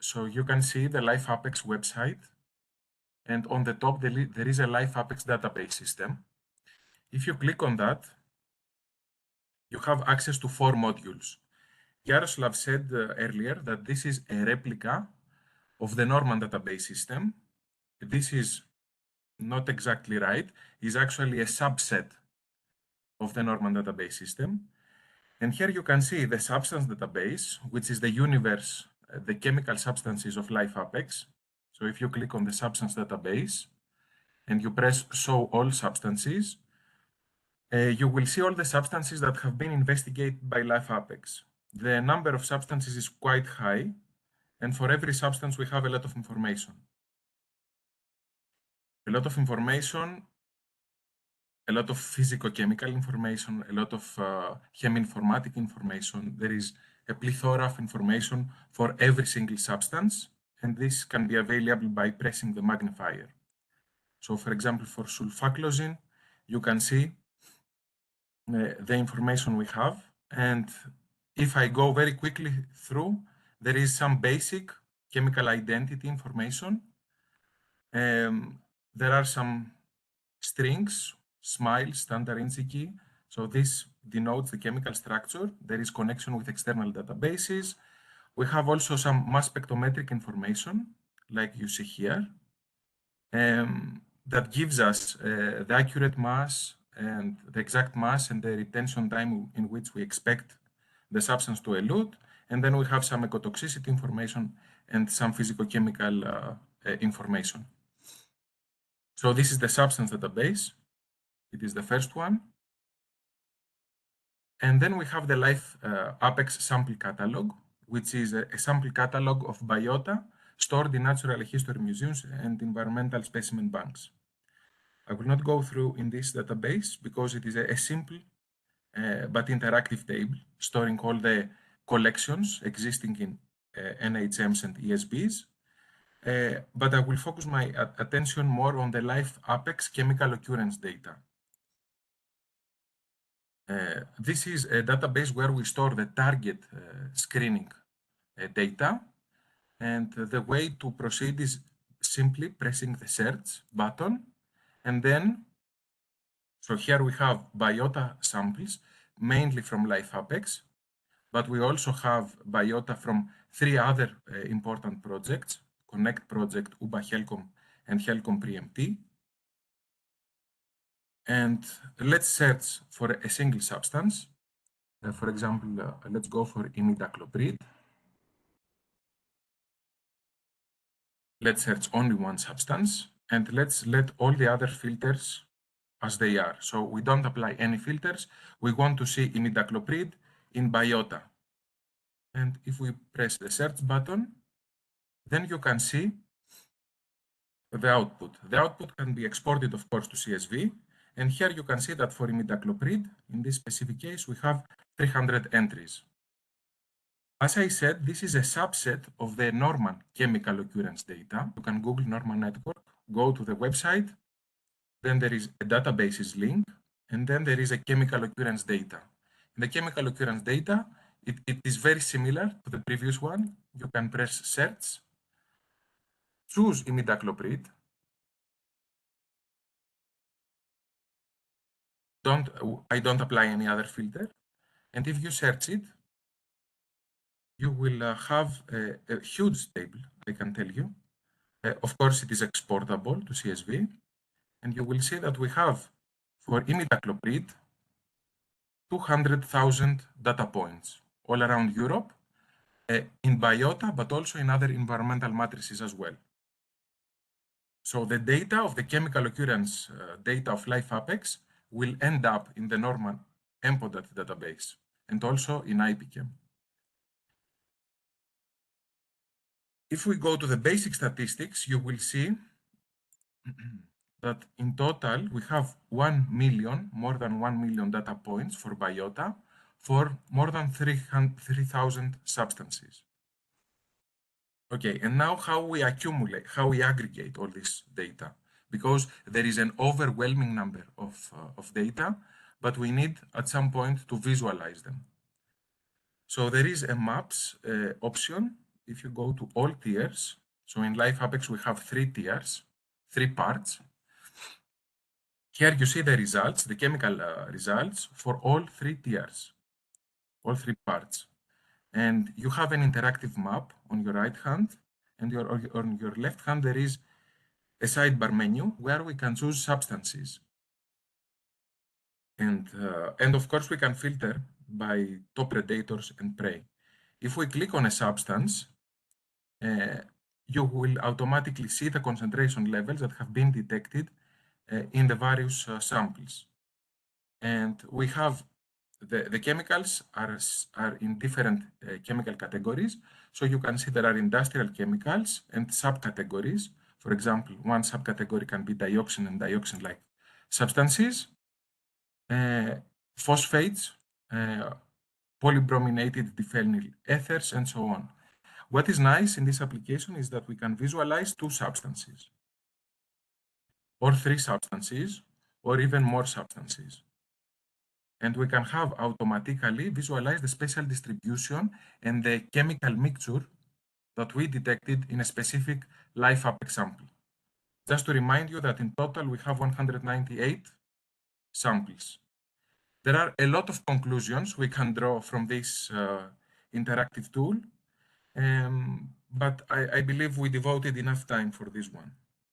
So you can see the LifeApex website, and on the top there is a LifeApex database system. If you click on that, you have access to 4 modules. Yaroslav said earlier that this is a replica of the Norman database system. This is not exactly right. It's actually a subset of the Norman database system. And here you can see the substance database, which is the universe, the chemical substances of LifeApex. So if you click on the substance database and you press show all substances, you will see all the substances that have been investigated by LifeApex. The number of substances is quite high, and for every substance we have a lot of information. A lot of information, a lot of physicochemical information, a lot of cheminformatic information. There is a plethora of information for every single substance, and this can be available by pressing the magnifier. So for example, for sulfaclozine, you can see the information we have. And if I go very quickly through, there is some basic chemical identity information. There are some strings, SMILE, standard INCI key. So this denotes the chemical structure. There is connection with external databases. We have also some mass spectrometric information, like you see here, that gives us the accurate mass and the exact mass and the retention time in which we expect the substance to elute. And then we have some ecotoxicity information and some physicochemical information. So this is the substance database. It is the first one. And then we have the LifeApex sample catalog, which is a sample catalog of biota stored in natural history museums and environmental specimen banks. I will not go through in this database because it is a simple but interactive table storing all the collections existing in NHMs and ESBs. But I will focus my attention more on the LifeApex chemical occurrence data. This is a database where we store the target screening data. And the way to proceed is simply pressing the search button. And then, so here we have biota samples, mainly from LifeApex, but we also have biota from 3 other important projects, Connect project, UBA HELCOM, and HELCOM PREEMT. And let's search for a single substance. For example, let's go for imidacloprid. Let's search only one substance, and let's let all the other filters as they are. So we don't apply any filters. We want to see imidacloprid in biota. And if we press the search button, then you can see the output. The output can be exported, of course, to CSV. And here you can see that for imidacloprid, in this specific case, we have 300 entries. As I said, this is a subset of the Norman chemical occurrence data. You can Google Norman network, go to the website, then there is a databases link, and then there is a chemical occurrence data. In the chemical occurrence data, it is very similar to the previous one. You can press search, choose imidacloprid. I don't apply any other filter. And if you search it, you will have a huge table, I can tell you. Of course, it is exportable to CSV. And you will see that we have, for imidacloprid, 200,000 data points all around Europe, in biota, but also in other environmental matrices as well. So the data of the chemical occurrence data of LifeApex will end up in the Norman EMPODAT database and also in IPChem. If we go to the basic statistics, you will see that in total we have 1 million, more than 1 million data points for biota for more than 3,000 substances. Okay, and now how we accumulate, how we aggregate all this data, because there is an overwhelming number of data, but we need at some point to visualize them. So there is a maps option if you go to all tiers, so in LifeApex we have 3 tiers, 3 parts. Here you see the results, the chemical results for all 3 tiers, all 3 parts. And you have an interactive map on your right hand, and on your left hand there is a sidebar menu where we can choose substances. And of course we can filter by top predators and prey. If we click on a substance, you will automatically see the concentration levels that have been detected in the various samples. And we have the chemicals are in different chemical categories. So you can see there are industrial chemicals and subcategories. For example, one subcategory can be dioxin and dioxin-like substances, phosphates, polybrominated diphenyl ethers, and so on. What is nice in this application is that we can visualize 2 substances, or 3 substances, or even more substances. And we can have automatically visualize the spatial distribution and the chemical mixture that we detected in a specific LifeApex sample. Just to remind you that in total we have 198 samples. There are a lot of conclusions we can draw from this interactive tool, but I believe we devoted enough time for this one.